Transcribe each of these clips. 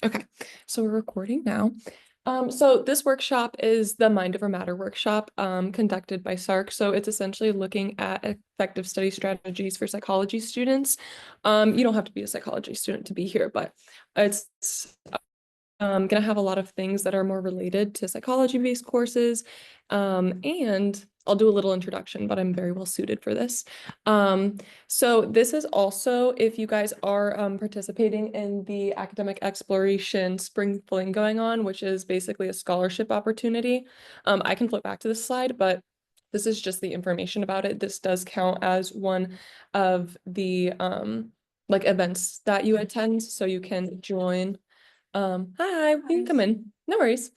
Okay, so we're recording now. So this workshop is the Mind Over Matter workshop conducted by SARC. So it's essentially looking at effective study strategies for psychology students. You don't have to be a psychology student to be here, but it's going to have a lot of things that are more related to psychology-based courses. And I'll do a little introduction, but I'm very well suited for this. So this is also if you guys are participating in the academic exploration spring fling going on, which is basically a scholarship opportunity. I can flip back to this slide, but this is just the information about it. This does count as one of the like events that you attend, so you can join. Hi, you can come in. No worries.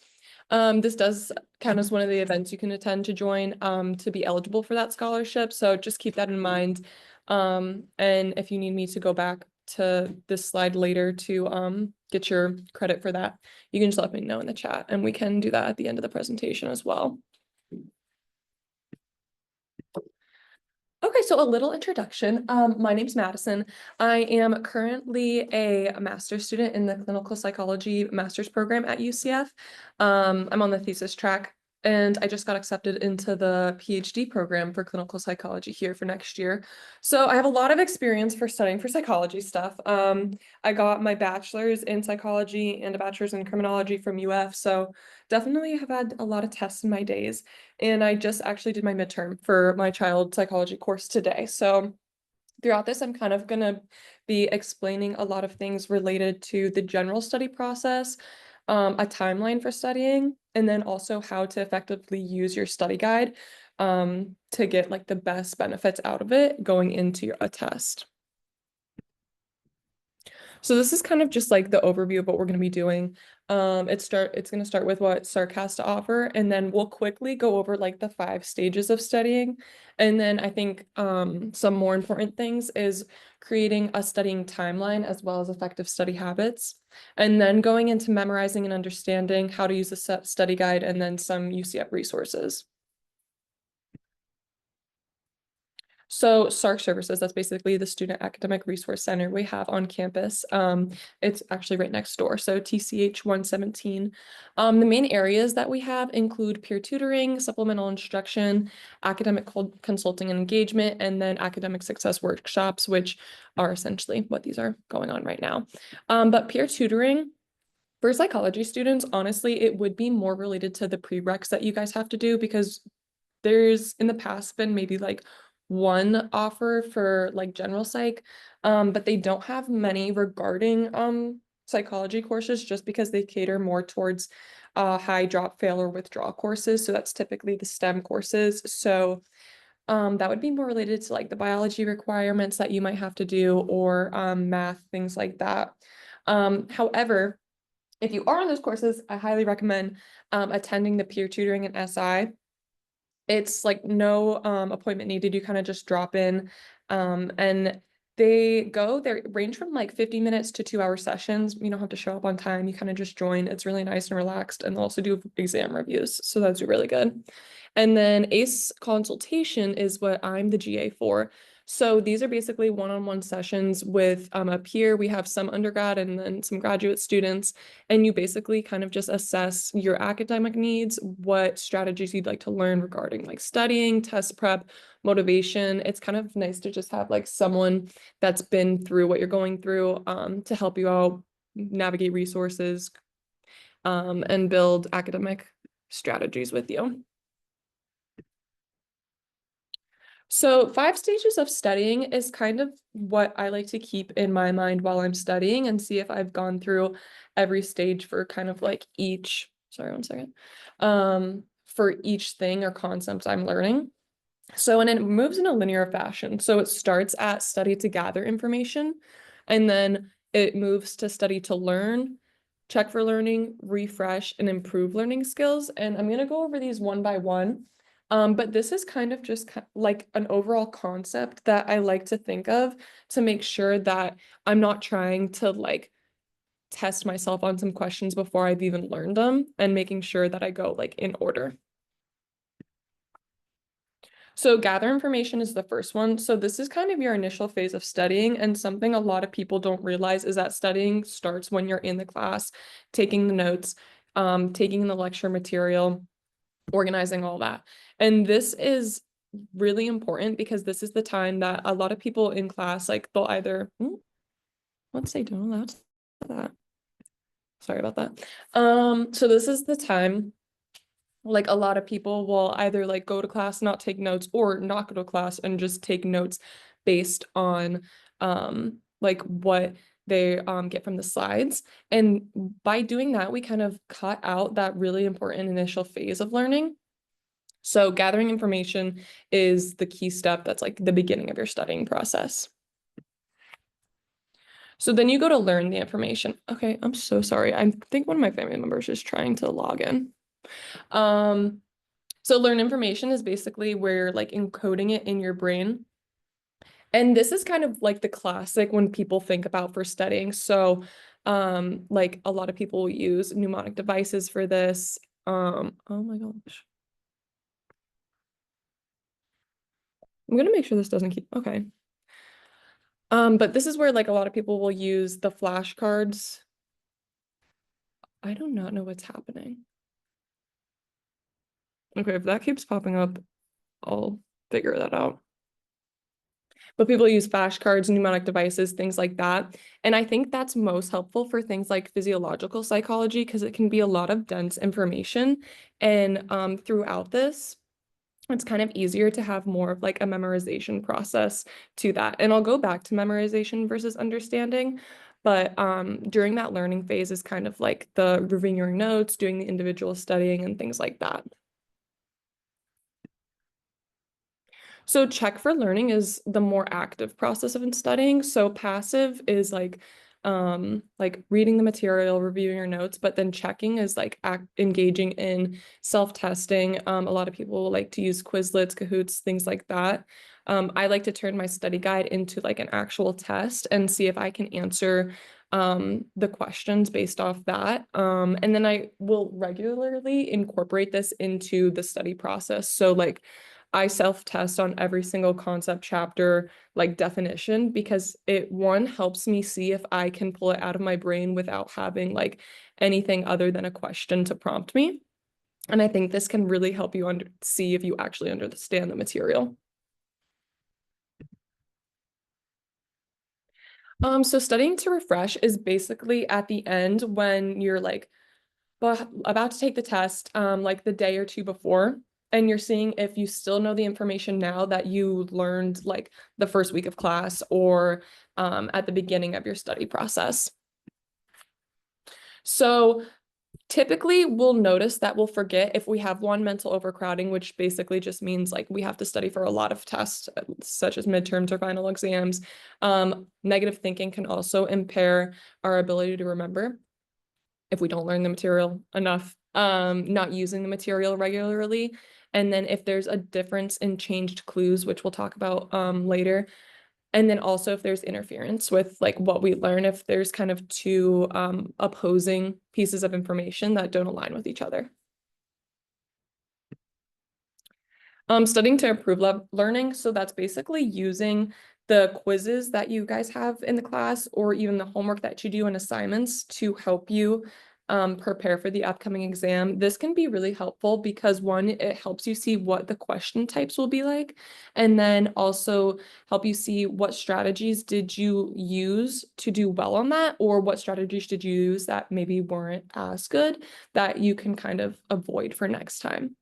This does count as one of the events you can attend to join to be eligible for that scholarship. So just keep that in mind. And if you need me to go back to this slide later to get your credit for that, you can just let me know in the chat and we can do that at the end of the presentation as well. Okay, so a little introduction. My name's Madison. I am currently a master's student in the clinical psychology master's program at UCF. I'm on the thesis track, and I just got accepted into the PhD program for clinical psychology here for next year. So I have a lot of experience for studying for psychology stuff. I got my bachelor's in psychology and a bachelor's in criminology from UF, so definitely have had a lot of tests in my days. And I just actually did my midterm for my child psychology course today. So throughout this, I'm kind of going to be explaining a lot of things related to the general study process, a timeline for studying, and then also how to effectively use your study guide to get like the best benefits out of it going into a test. So this is kind of just like the overview of what we're going to be doing. It's going to start with what SARC has to offer, and then we'll quickly go over like the 5 stages of studying. And then I think some more important things is creating a studying timeline as well as effective study habits, and then going into memorizing and understanding how to use the study guide, and then some UCF resources. So SARC Services, that's basically the Student Academic Resource Center we have on campus. It's actually right next door, so TCH 117. The main areas that we have include peer tutoring, supplemental instruction, academic consulting and engagement, and then academic success workshops, which are essentially what these are going on right now. But peer tutoring, for psychology students, honestly, it would be more related to the prereqs that you guys have to do, because there's in the past been maybe like one offer for like general psych, but they don't have many regarding psychology courses, just because they cater more towards high drop, fail, or withdraw courses. So that's typically the STEM courses. So that would be more related to like the biology requirements that you might have to do, or math, things like that. However, if you are on those courses, I highly recommend attending the peer tutoring and SI. It's like no appointment needed. You kind of just drop in, and they range from like 50 minutes to 2-hour sessions. You don't have to show up on time. You kind of just join. It's really nice and relaxed, and they'll also do exam reviews, so that's really good. And then ACE consultation is what I'm the GA for. So these are basically one-on-one sessions with a peer. We have some undergrad and then some graduate students, and you basically kind of just assess your academic needs, what strategies you'd like to learn regarding like studying, test prep, motivation. It's kind of nice to just have like someone that's been through what you're going through to help you out, navigate resources, and build academic strategies with you. So 5 stages of studying is kind of what I like to keep in my mind while I'm studying, and see if I've gone through every stage for kind of like each, sorry, one second, for each thing or concept I'm learning. So, and it moves in a linear fashion. So it starts at study to gather information, and then it moves to study to learn, check for learning, refresh, and improve learning skills. And I'm going to go over these one by one. But this is kind of just like an overall concept that I like to think of to make sure that I'm not trying to like test myself on some questions before I've even learned them, and making sure that I go like in order. So gather information is the first one. So this is kind of your initial phase of studying, and something a lot of people don't realize is that studying starts when you're in the class, taking the notes, taking the lecture material, organizing all that. And this is really important because this is the time that a lot of people in class, like they'll either, let's say don't allow that. Sorry about that. So this is the time like a lot of people will either like go to class, not take notes, or not go to class and just take notes based on like what they get from the slides. And by doing that, we kind of cut out that really important initial phase of learning. So gathering information is the key step. That's like the beginning of your studying process. So then you go to learn the information. Okay, I'm so sorry. I think one of my family members is trying to log in. Um, So learn information is basically where you're like encoding it in your brain. And this is kind of like the classic when people think about for studying. So like a lot of people use mnemonic devices for this. Oh my gosh. I'm gonna make sure this doesn't keep okay. But this is where like a lot of people will use the flashcards. I do not know what's happening. Okay, if that keeps popping up, I'll figure that out. But people use flashcards, mnemonic devices, things like that. And I think that's most helpful for things like physiological psychology because it can be a lot of dense information. And throughout this, it's kind of easier to have more of like a memorization process to that. And I'll go back to memorization versus understanding. But during that learning phase is kind of like the reviewing your notes, doing the individual studying and things like that. So check for learning is the more active process of studying. So passive is like reading the material, reviewing your notes, but then checking is like engaging in self-testing. A lot of people like to use Quizlets, Kahoots, things like that. I like to turn my study guide into like an actual test and see if I can answer the questions based off that. And then I will regularly incorporate this into the study process. So like I self-test on every single concept chapter, like definition, because it one helps me see if I can pull it out of my brain without having like anything other than a question to prompt me. And I think this can really help you see if you actually understand the material. So studying to refresh is basically at the end when you're like but about to take the test, like the day or two before, and you're seeing if you still know the information now that you learned like the first week of class or at the beginning of your study process. So typically we'll notice that we'll forget if we have one mental overcrowding, which basically just means like we have to study for a lot of tests, such as midterms or final exams. Negative thinking can also impair our ability to remember if we don't learn the material enough, not using the material regularly. And then if there's a difference in changed clues, which we'll talk about later. And then also if there's interference with like what we learn, if there's kind of two opposing pieces of information that don't align with each other. Studying to improve learning. So that's basically using the quizzes that you guys have in the class or even the homework that you do and assignments to help you prepare for the upcoming exam. This can be really helpful because one, it helps you see what the question types will be like, and then also help you see what strategies did you use to do well on that, or what strategies did you use that maybe weren't as good that you can kind of avoid for next time.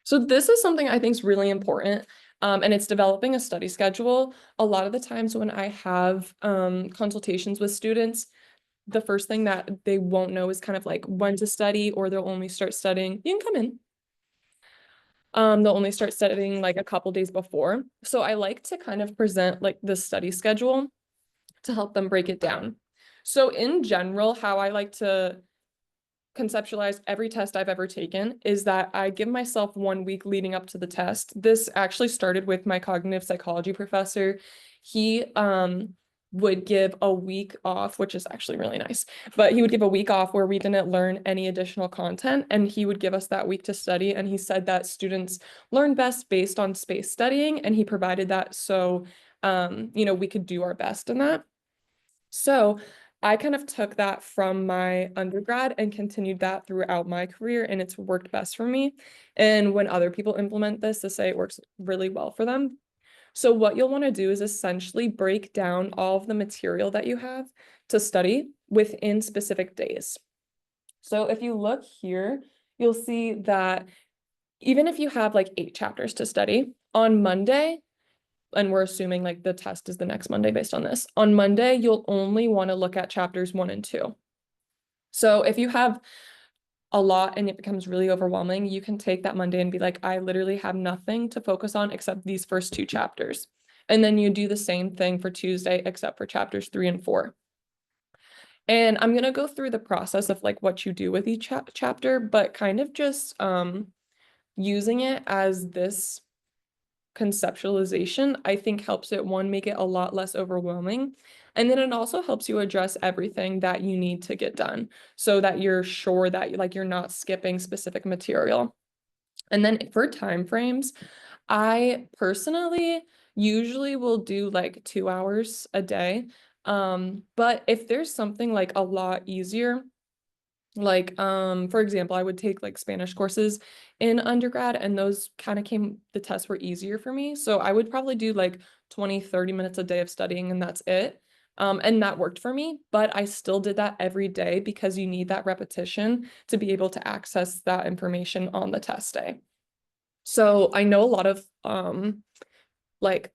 So this is something I think is really important, and it's developing a study schedule. A lot of the times when I have consultations with students, the first thing that they won't know is kind of like when to study, or they'll only start studying. You can come in. They'll only start studying like a couple days before. So I like to kind of present like the study schedule to help them break it down. So in general, how I like to conceptualize every test I've ever taken is that I give myself 1 week leading up to the test. This actually started with my cognitive psychology professor. He would give a week off, which is actually really nice. But he would give a week off where we didn't learn any additional content, and he would give us that week to study. And he said that students learn best based on space studying, and he provided that so we could do our best in that. So I kind of took that from my undergrad and continued that throughout my career, and it's worked best for me. And when other people implement this, they say it works really well for them. So what you'll want to do is essentially break down all of the material that you have to study within specific days. So if you look here, you'll see that even if you have like 8 chapters to study, on Monday, and we're assuming like the test is the next Monday based on this, on Monday, you'll only want to look at chapters 1 and 2. So if you have a lot and it becomes really overwhelming, you can take that Monday and be like, I literally have nothing to focus on except these first 2 chapters. And then you do the same thing for Tuesday, except for chapters 3 and 4. And I'm going to go through the process of like what you do with each chapter, but kind of just using it as this conceptualization, I think helps it, one, make it a lot less overwhelming. And then it also helps you address everything that you need to get done so that you're sure that like you're not skipping specific material. And then for time frames, I personally usually will do like 2 hours a day. But if there's something like a lot easier, like, for example, I would take like Spanish courses in undergrad, and those kind of the tests were easier for me. So I would probably do like 20, 30 minutes a day of studying, and that's it. And that worked for me, but I still did that every day because you need that repetition to be able to access that information on the test day. So I know a lot of like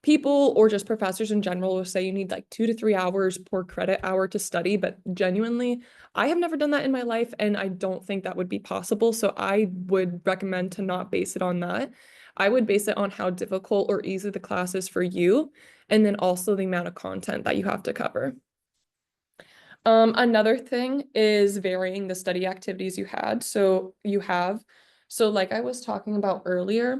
people or just professors in general will say you need like 2 to 3 hours per credit hour to study, but genuinely, I have never done that in my life, and I don't think that would be possible. So I would recommend to not base it on that. I would base it on how difficult or easy the class is for you, and then also the amount of content that you have to cover. Another thing is varying the study activities you had. So like I was talking about earlier,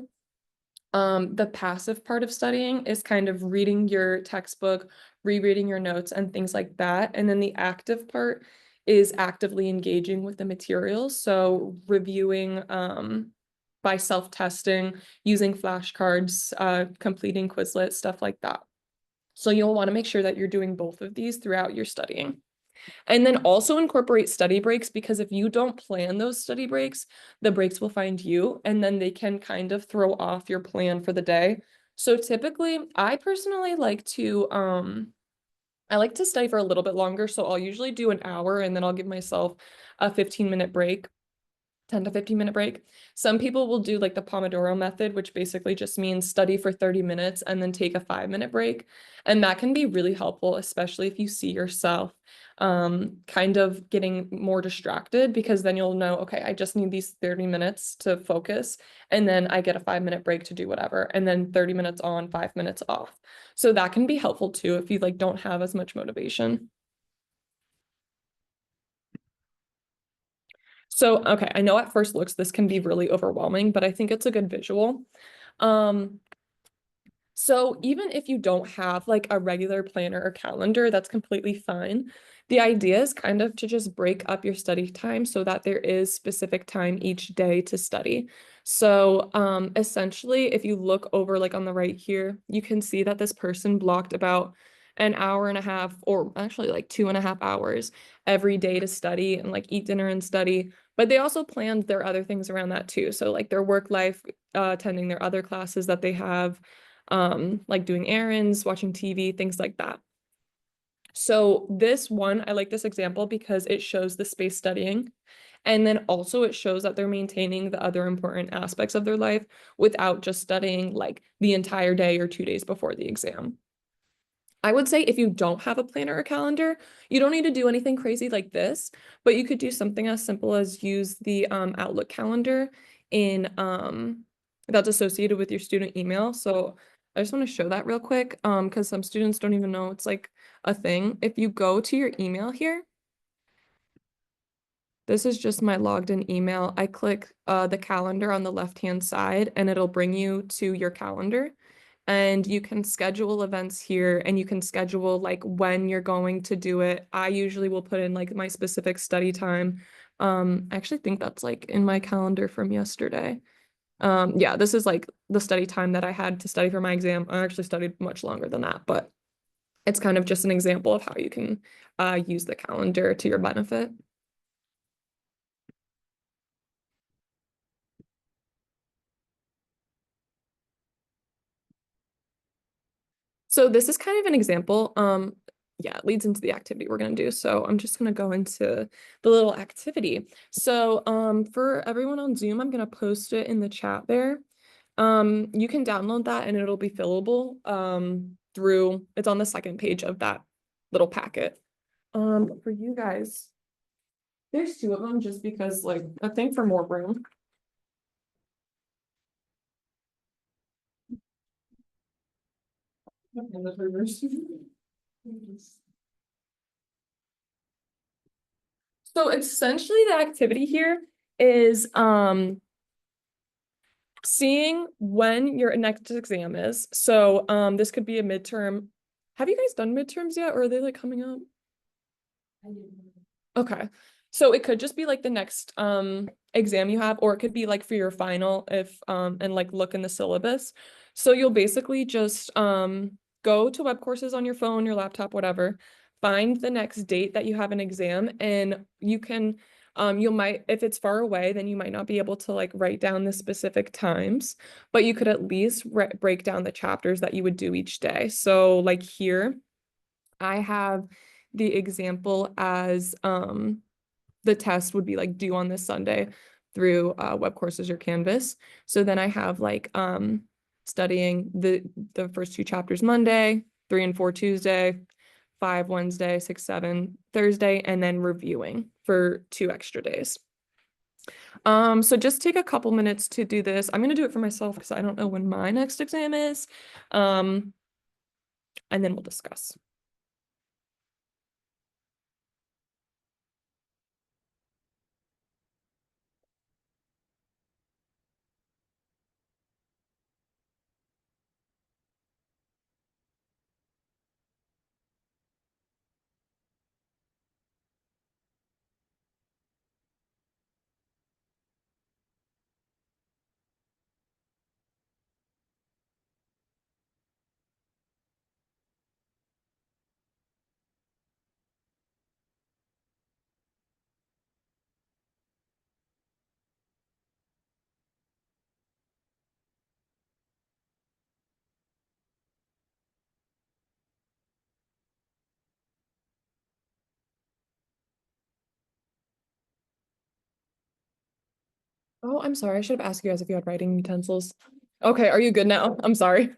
the passive part of studying is kind of reading your textbook, rereading your notes, and things like that. And then the active part is actively engaging with the materials. So reviewing by self-testing, using flashcards, completing Quizlet, stuff like that. So you'll want to make sure that you're doing both of these throughout your studying. And then also incorporate study breaks, because if you don't plan those study breaks, the breaks will find you, and then they can kind of throw off your plan for the day. So typically, I personally I like to study for a little bit longer. So I'll usually do an hour, and then I'll give myself a 15-minute break. 10 to 15-minute break. Some people will do like the Pomodoro method, which basically just means study for 30 minutes and then take a 5-minute break. And that can be really helpful, especially if you see yourself kind of getting more distracted, because then you'll know, okay, I just need these 30 minutes to focus, and then I get a 5-minute break to do whatever, and then 30 minutes on, 5 minutes off. So that can be helpful too if you like don't have as much motivation. So, okay, I know at first looks this can be really overwhelming, but I think it's a good visual. Um, so even if you don't have like a regular planner or calendar, that's completely fine. The idea is kind of to just break up your study time so that there is specific time each day to study. So essentially, if you look over like on the right here, you can see that this person blocked about an hour and a half, or actually like 2.5 hours every day to study and like eat dinner and study. But they also planned their other things around that too. So like their work life, attending their other classes that they have, like doing errands, watching TV, things like that. So this one, I like this example because it shows the space studying. And then also it shows that they're maintaining the other important aspects of their life without just studying like the entire day or 2 days before the exam. I would say if you don't have a planner or calendar, you don't need to do anything crazy like this, but you could do something as simple as use the Outlook calendar in that's associated with your student email. So I just want to show that real quick because some students don't even know it's like a thing. If you go to your email here, this is just my logged in email. I click the calendar on the left-hand side, and it'll bring you to your calendar. and you can schedule events here and you can schedule like when you're going to do it. I usually will put in like my specific study time. I actually think that's like in my calendar from yesterday. Yeah, this is like the study time that I had to study for my exam. I actually studied much longer than that, but it's kind of just an example of how you can use the calendar to your benefit. So this is kind of an example. Yeah, it leads into the activity we're gonna do. So I'm just gonna go into the little activity. So for everyone on Zoom, I'm gonna post it in the chat there. You can download that and it'll be fillable through, it's on the second page of that little packet. For you guys, there's two of them just because like I think for more room. And the reverse. So essentially the activity here is seeing when your next exam is. So this could be a midterm. Have you guys done midterms yet or are they like coming up? Okay. So it could just be like the next exam you have, or it could be like for your final if and like look in the syllabus. So you'll basically just go to web courses on your phone, your laptop, whatever, find the next date that you have an exam, and you can you'll might if it's far away, then you might not be able to like write down the specific times, but you could at least break down the chapters that you would do each day. So like here I have the example as the test would be like due on this Sunday through web courses or Canvas. So then I have like studying the first two chapters Monday, 3 and 4 Tuesday, 5 Wednesday, 6, 7 Thursday, and then reviewing for 2 extra days. So just take a couple minutes to do this. I'm gonna do it for myself because I don't know when my next exam is. Um, and then we'll discuss. Oh, I'm sorry. I should have asked you guys if you had writing utensils. Okay, are you good now? I'm sorry.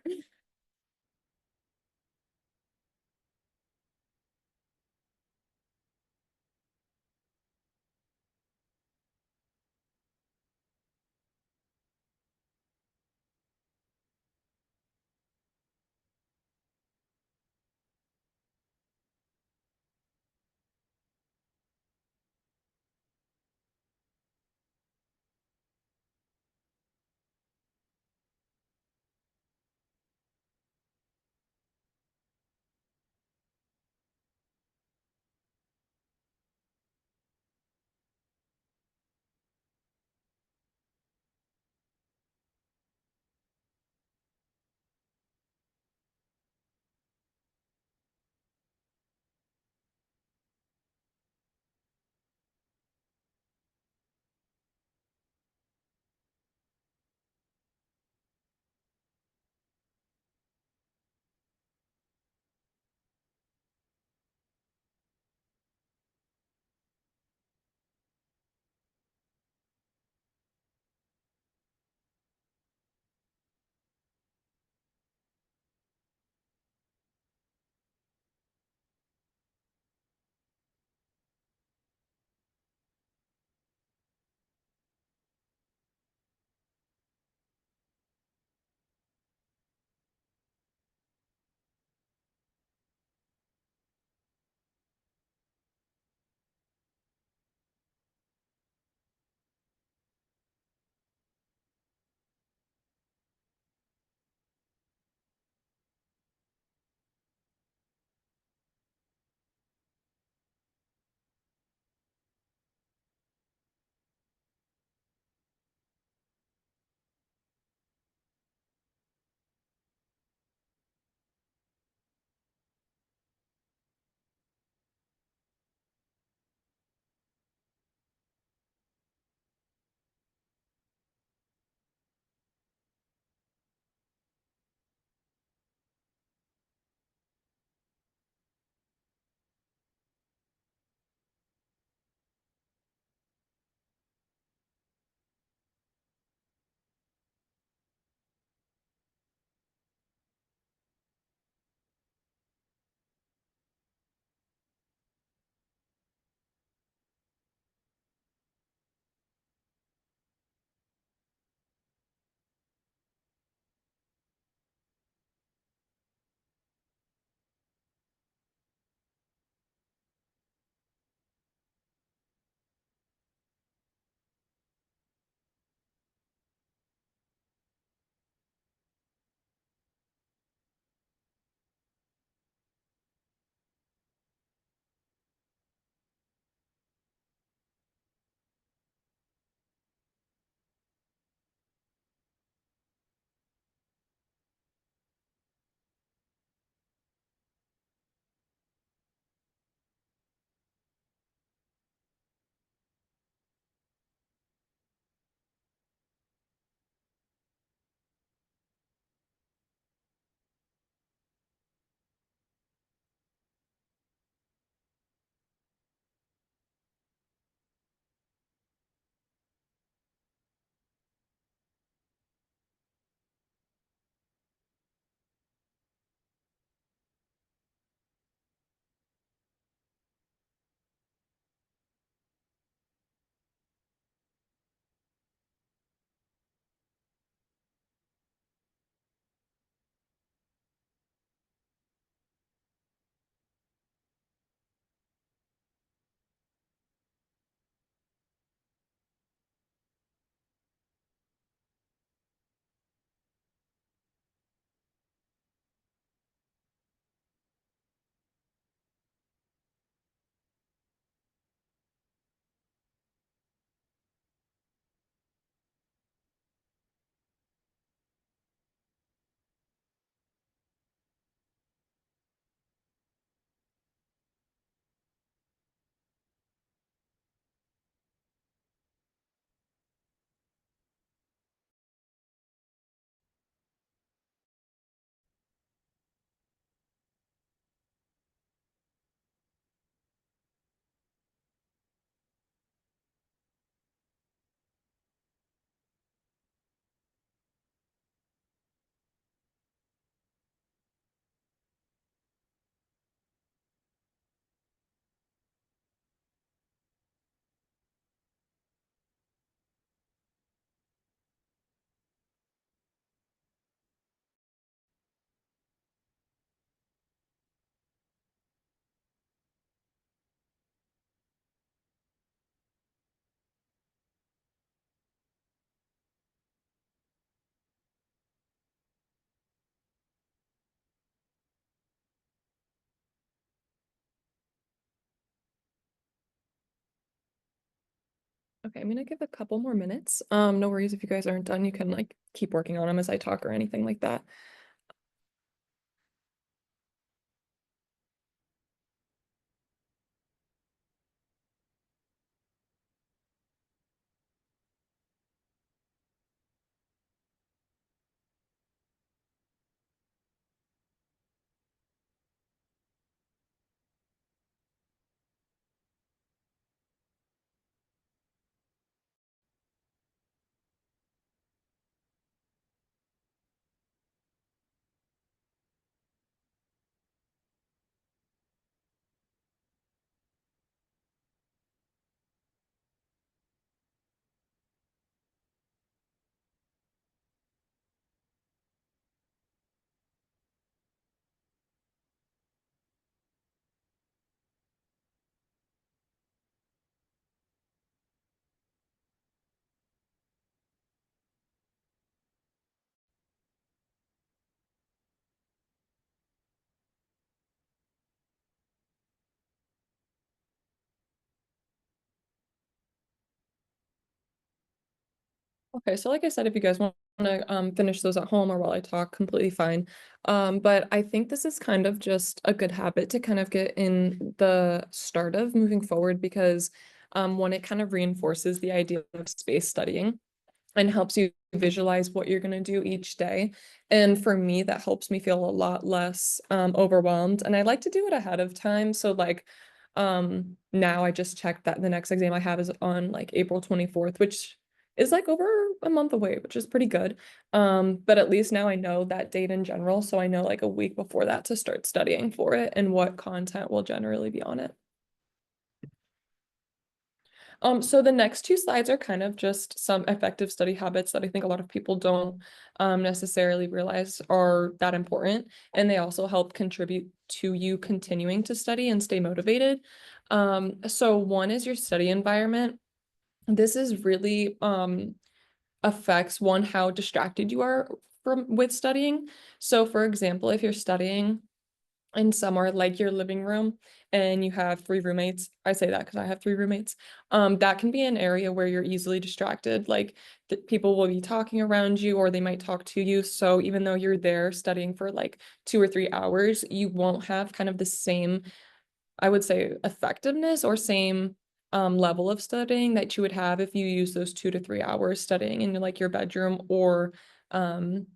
Okay, I'm gonna give a couple more minutes. No worries if you guys aren't done. You can like keep working on them as I talk or anything like that. Okay, so like I said, if you guys want to finish those at home or while I talk, completely fine. But I think this is kind of just a good habit to kind of get in the start of moving forward because one, it kind of reinforces the idea of space studying and helps you visualize what you're going to do each day. And for me, that helps me feel a lot less overwhelmed. And I like to do it ahead of time. So like now I just checked that the next exam I have is on like April 24th, which is like over a month away, which is pretty good. But at least now I know that date in general. So I know like a week before that to start studying for it and what content will generally be on it. So the next two slides are kind of just some effective study habits that I think a lot of people don't necessarily realize are that important. And they also help contribute to you continuing to study and stay motivated. So one is your study environment. This is really affects one, how distracted you are from with studying. So for example, if you're studying in somewhere like your living room and you have three roommates, I say that because I have three roommates, that can be an area where you're easily distracted. Like people will be talking around you or they might talk to you. So even though you're there studying for like 2 or 3 hours, you won't have kind of the same, I would say, effectiveness or same level of studying that you would have if you use those 2 to 3 hours studying in like your bedroom or um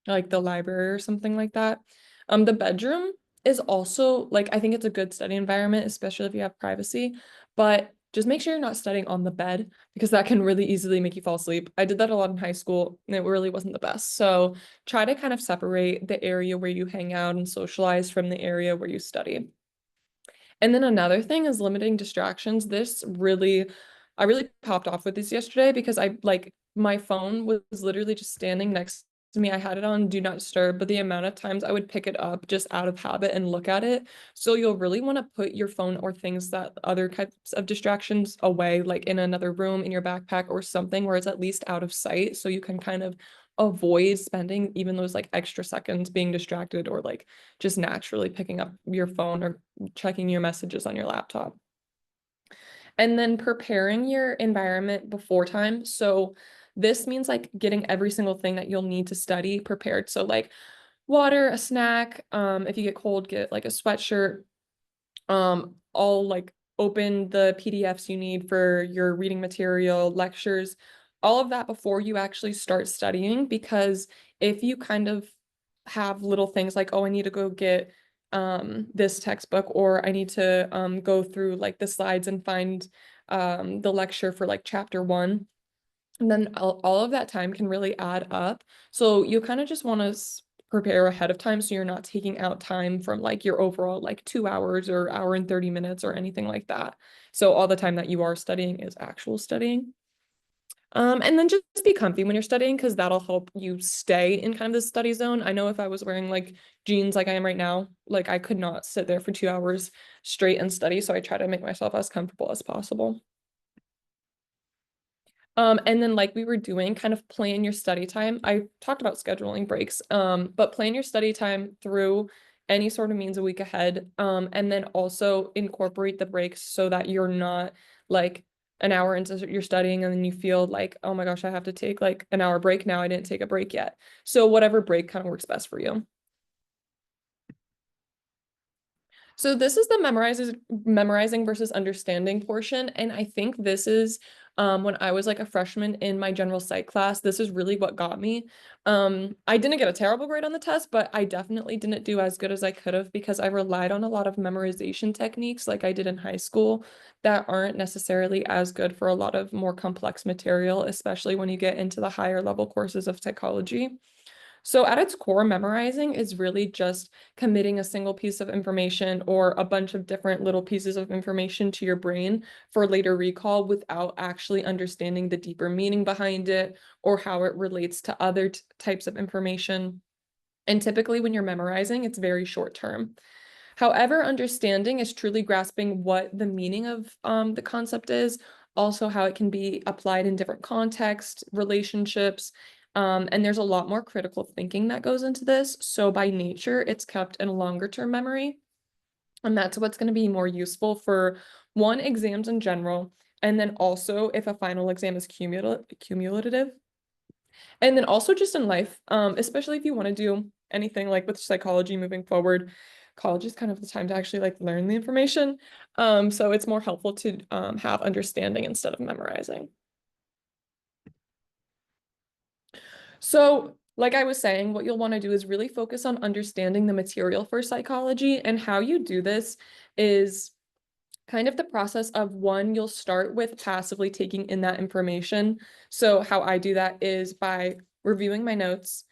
like the library or something like that. The bedroom is also like, I think it's a good study environment, especially if you have privacy, but just make sure you're not studying on the bed because that can really easily make you fall asleep. I did that a lot in high school and it really wasn't the best. So try to kind of separate the area where you hang out and socialize from the area where you study. And then another thing is limiting distractions. I really popped off with this yesterday because I like my phone was literally just standing next to me. I had it on do not disturb, but the amount of times I would pick it up just out of habit and look at it. So you'll really want to put your phone or things that other types of distractions away, like in another room, in your backpack or something where it's at least out of sight. So you can kind of avoid spending even those like extra seconds being distracted or like just naturally picking up your phone or checking your messages on your laptop. And then preparing your environment before time. So this means like getting every single thing that you'll need to study prepared. So like water, a snack, if you get cold, get like a sweatshirt, all like open the PDFs you need for your reading material, lectures, all of that before you actually start studying. Because if you kind of have little things like, oh, I need to go get this textbook or I need to go through like the slides and find the lecture for like chapter one, and then all of that time can really add up. So you kind of just want to prepare ahead of time so you're not taking out time from like your overall like 2 hours or hour and 30 minutes or anything like that. So all the time that you are studying is actual studying. And then just be comfy when you're studying because that'll help you stay in kind of the study zone. I know if I was wearing like jeans like I am right now, like I could not sit there for 2 hours straight and study. So I try to make myself as comfortable as possible. And then like we were doing, kind of plan your study time. I talked about scheduling breaks, but plan your study time through any sort of means a week ahead. And then also incorporate the breaks so that you're not like an hour into your studying and then you feel like, oh my gosh, I have to take like an hour break now. I didn't take a break yet. So whatever break kind of works best for you. So this is the memorizing versus understanding portion. And I think this is when I was like a freshman in my general psych class, this is really what got me. I didn't get a terrible grade on the test, but I definitely didn't do as good as I could have because I relied on a lot of memorization techniques like I did in high school that aren't necessarily as good for a lot of more complex material, especially when you get into the higher level courses of psychology. So at its core, memorizing is really just committing a single piece of information or a bunch of different little pieces of information to your brain for later recall without actually understanding the deeper meaning behind it or how it relates to other types of information. And typically when you're memorizing, it's very short term. However, understanding is truly grasping what the meaning of the concept is, also how it can be applied in different contexts, relationships, and there's a lot more critical thinking that goes into this. So by nature, it's kept in a longer term memory. And that's what's going to be more useful for one, exams in general, and then also if a final exam is cumulative, and then also just in life, especially if you want to do anything like with psychology moving forward, college is kind of the time to actually like learn the information. So it's more helpful to have understanding instead of memorizing. So, like I was saying, what you'll want to do is really focus on understanding the material for psychology, and how you do this is kind of the process of one, you'll start with passively taking in that information. So how I do that is by reviewing my notes.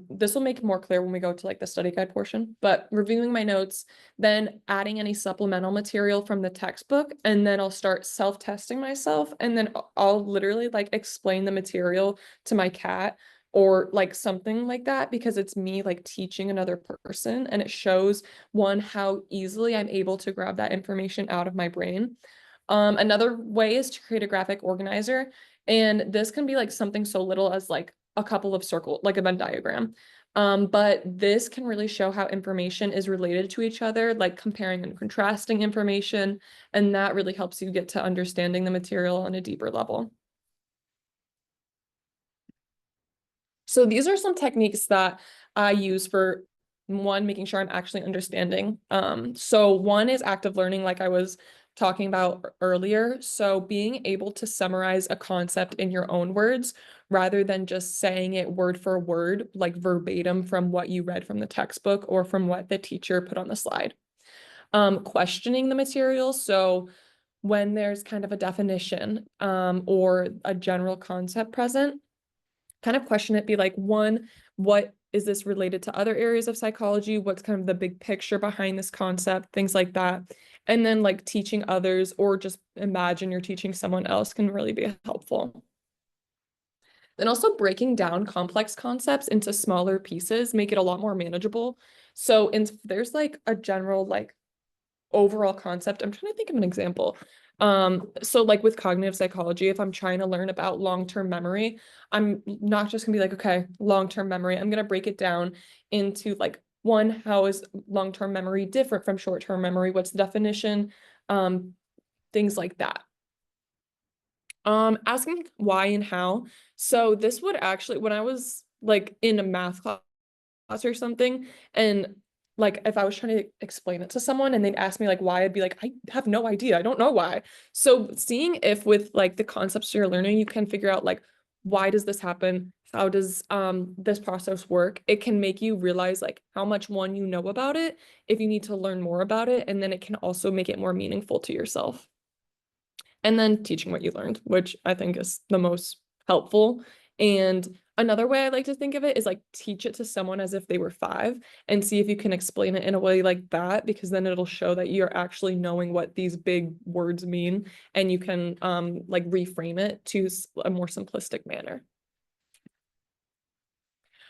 This will make it more clear when we go to like the study guide portion, but reviewing my notes, then adding any supplemental material from the textbook, and then I'll start self-testing myself, and then I'll literally like explain the material to my cat or like something like that because it's me like teaching another person and it shows one, how easily I'm able to grab that information out of my brain. Another way is to create a graphic organizer. And this can be like something so little as like a couple of circles, like a Venn diagram. But this can really show how information is related to each other, like comparing and contrasting information. And that really helps you get to understanding the material on a deeper level. So these are some techniques that I use for one, making sure I'm actually understanding. So one is active learning, like I was talking about earlier. So being able to summarize a concept in your own words rather than just saying it word for word, like verbatim from what you read from the textbook or from what the teacher put on the slide. Questioning the material. So when there's kind of a definition or a general concept present, kind of question it, be like, one, what is this related to other areas of psychology? What's kind of the big picture behind this concept? Things like that. And then like teaching others or just imagine you're teaching someone else can really be helpful. Then also breaking down complex concepts into smaller pieces, make it a lot more manageable. So there's like a general like overall concept. I'm trying to think of an example. So like with cognitive psychology, if I'm trying to learn about long-term memory, I'm not just gonna be like, okay, long-term memory. I'm gonna break it down into like one, how is long-term memory different from short-term memory? What's the definition? Things like that. Asking why and how. So this would actually, when I was like in a math class or something, and like if I was trying to explain it to someone and they'd ask me like why, I'd be like, I have no idea. I don't know why. So seeing if with like the concepts you're learning, you can figure out like why does this happen? How does this process work? It can make you realize like how much one you know about it if you need to learn more about it, and then it can also make it more meaningful to yourself. And then teaching what you learned, which I think is the most helpful. And another way I like to think of it is like teach it to someone as if they were five and see if you can explain it in a way like that, because then it'll show that you're actually knowing what these big words mean and you can like reframe it to a more simplistic manner.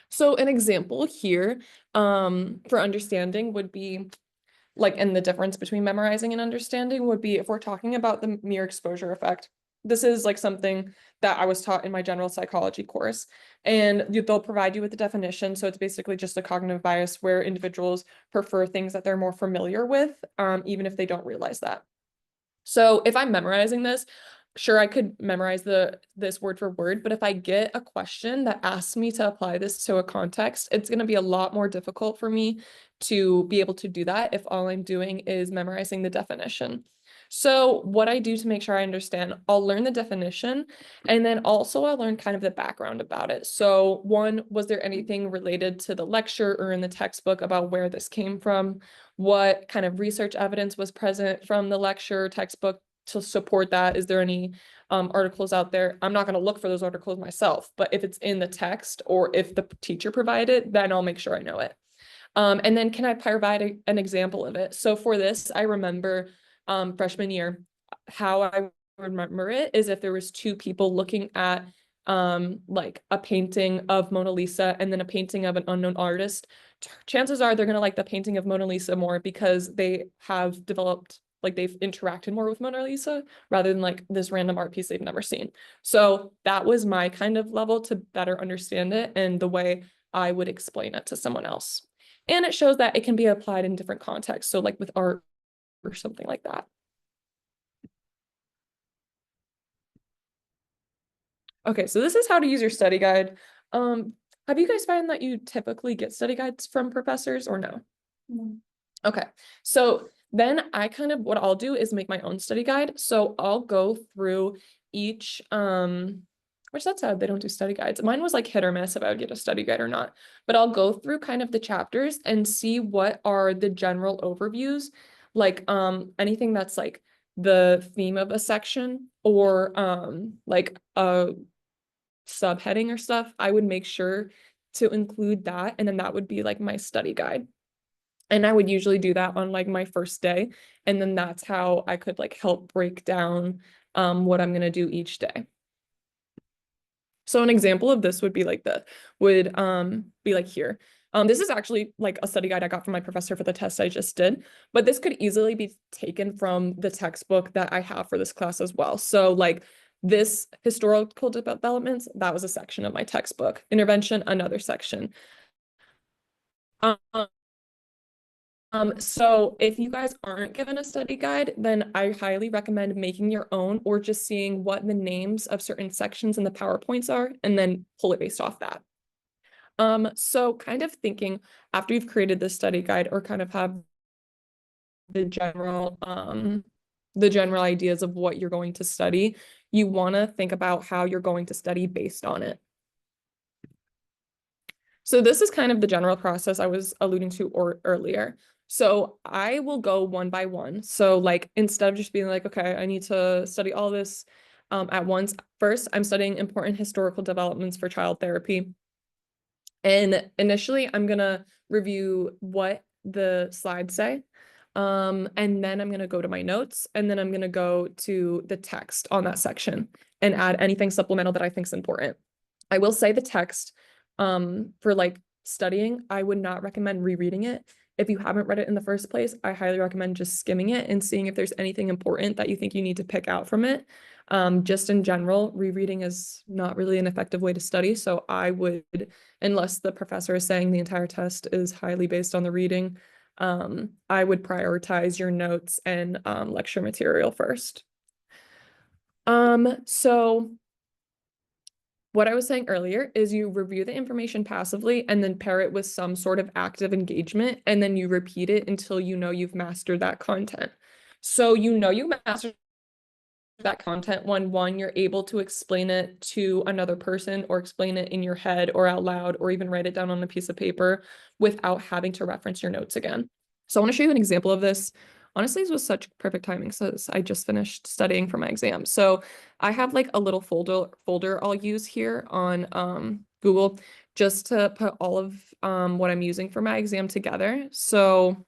So an example here for understanding would be like, and the difference between memorizing and understanding would be if we're talking about the mere exposure effect. This is like something that I was taught in my general psychology course, and they'll provide you with the definition. So it's basically just a cognitive bias where individuals prefer things that they're more familiar with, even if they don't realize that. So if I'm memorizing this, sure, I could memorize this word for word, but if I get a question that asks me to apply this to a context, it's going to be a lot more difficult for me to be able to do that if all I'm doing is memorizing the definition. So what I do to make sure I understand, I'll learn the definition, and then also I'll learn kind of the background about it. So one, was there anything related to the lecture or in the textbook about where this came from? What kind of research evidence was present from the lecture textbook to support that? Is there any articles out there? I'm not going to look for those articles myself, but if it's in the text or if the teacher provided it, then I'll make sure I know it. And then can I provide an example of it? So for this, I remember freshman year, how I remember it is if there was two people looking at like a painting of Mona Lisa and then a painting of an unknown artist, chances are they're going to like the painting of Mona Lisa more because they have developed, like they've interacted more with Mona Lisa rather than like this random art piece they've never seen. So that was my kind of level to better understand it and the way I would explain it to someone else. And it shows that it can be applied in different contexts. So like with art or something like that. Okay, so this is how to use your study guide. Have you guys found that you typically get study guides from professors or no? No. Okay, so then I kind of, what I'll do is make my own study guide. So I'll go through each, which that's sad, they don't do study guides. Mine was like hit or miss if I would get a study guide or not. But I'll go through kind of the chapters and see what are the general overviews, like anything that's like the theme of a section or like a subheading or stuff, I would make sure to include that. And then that would be like my study guide. And I would usually do that on like my first day. And then that's how I could like help break down what I'm gonna do each day. So an example of this would be like be like here. This is actually like a study guide I got from my professor for the test I just did, but this could easily be taken from the textbook that I have for this class as well. So like this historical developments, that was a section of my textbook. Intervention, another section. Um, so if you guys aren't given a study guide, then I highly recommend making your own or just seeing what the names of certain sections in the PowerPoints are and then pull it based off that. So kind of thinking after you've created this study guide or kind of have the general ideas of what you're going to study, you want to think about how you're going to study based on it. So this is kind of the general process I was alluding to earlier. So I will go one by one. So like instead of just being like, okay, I need to study all this at once. First, I'm studying important historical developments for child therapy. And initially, I'm gonna review what the slides say. And then I'm gonna go to my notes, and then I'm gonna go to the text on that section and add anything supplemental that I think is important. I will say the text, for like studying, I would not recommend rereading it. If you haven't read it in the first place, I highly recommend just skimming it and seeing if there's anything important that you think you need to pick out from it. Just in general, rereading is not really an effective way to study. So I would, unless the professor is saying the entire test is highly based on the reading, I would prioritize your notes and lecture material first. So what I was saying earlier is you review the information passively and then pair it with some sort of active engagement, and then you repeat it until you know you've mastered that content. So you know you mastered that content when one, you're able to explain it to another person or explain it in your head or out loud or even write it down on a piece of paper without having to reference your notes again. So I want to show you an example of this. Honestly, this was such perfect timing since I just finished studying for my exam. So I have like a little folder I'll use here on Google just to put all of what I'm using for my exam together. So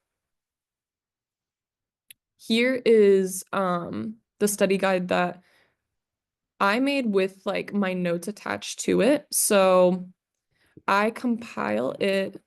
here is the study guide that I made with like my notes attached to it. So I compile it.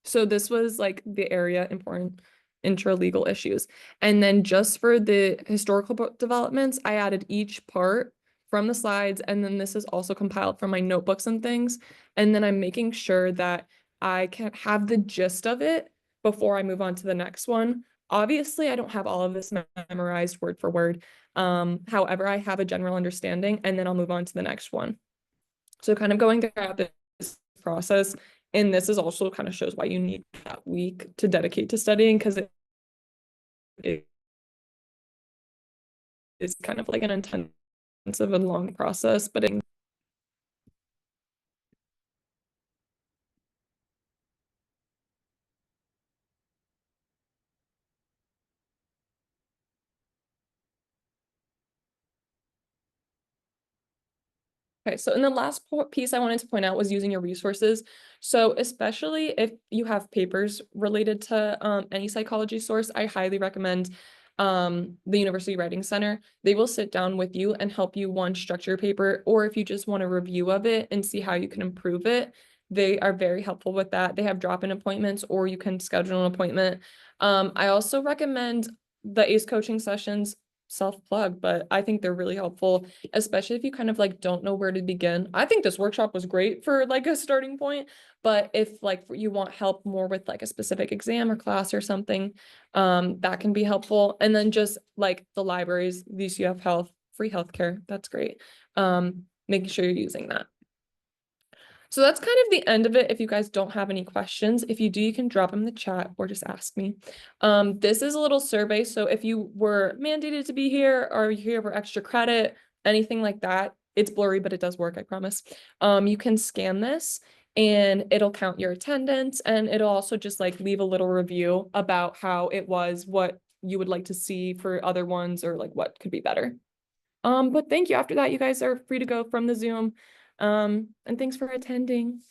So this was like the area important intralegal issues. And then just for the historical developments, I added each part from the slides. And then this is also compiled from my notebooks and things. And then I'm making sure that I can have the gist of it before I move on to the next one. Obviously, I don't have all of this memorized word for word. However, I have a general understanding, and then I'll move on to the next one. So kind of going throughout this process, and this is also kind of shows why you need that week to dedicate to studying, because it is kind of like an intensive and long process, but okay, so in the last piece I wanted to point out was using your resources. So especially if you have papers related to any psychology source, I highly recommend the University Writing Center. They will sit down with you and help you one structure your paper, or if you just want a review of it and see how you can improve it, they are very helpful with that. They have drop-in appointments, or you can schedule an appointment. I also recommend the ACE coaching sessions, self-plug, but I think they're really helpful, especially if you kind of like don't know where to begin. I think this workshop was great for like a starting point, but if like you want help more with like a specific exam or class or something, that can be helpful. And then just like the libraries, VCF Health, free healthcare, that's great. Making sure you're using that. So that's kind of the end of it. If you guys don't have any questions, if you do, you can drop them in the chat or just ask me. This is a little survey. So if you were mandated to be here or you're here for extra credit, anything like that, it's blurry, but it does work, I promise. You can scan this and it'll count your attendance, and it'll also just like leave a little review about how it was, what you would like to see for other ones, or like what could be better. But thank you. After that, you guys are free to go from the Zoom. And thanks for attending.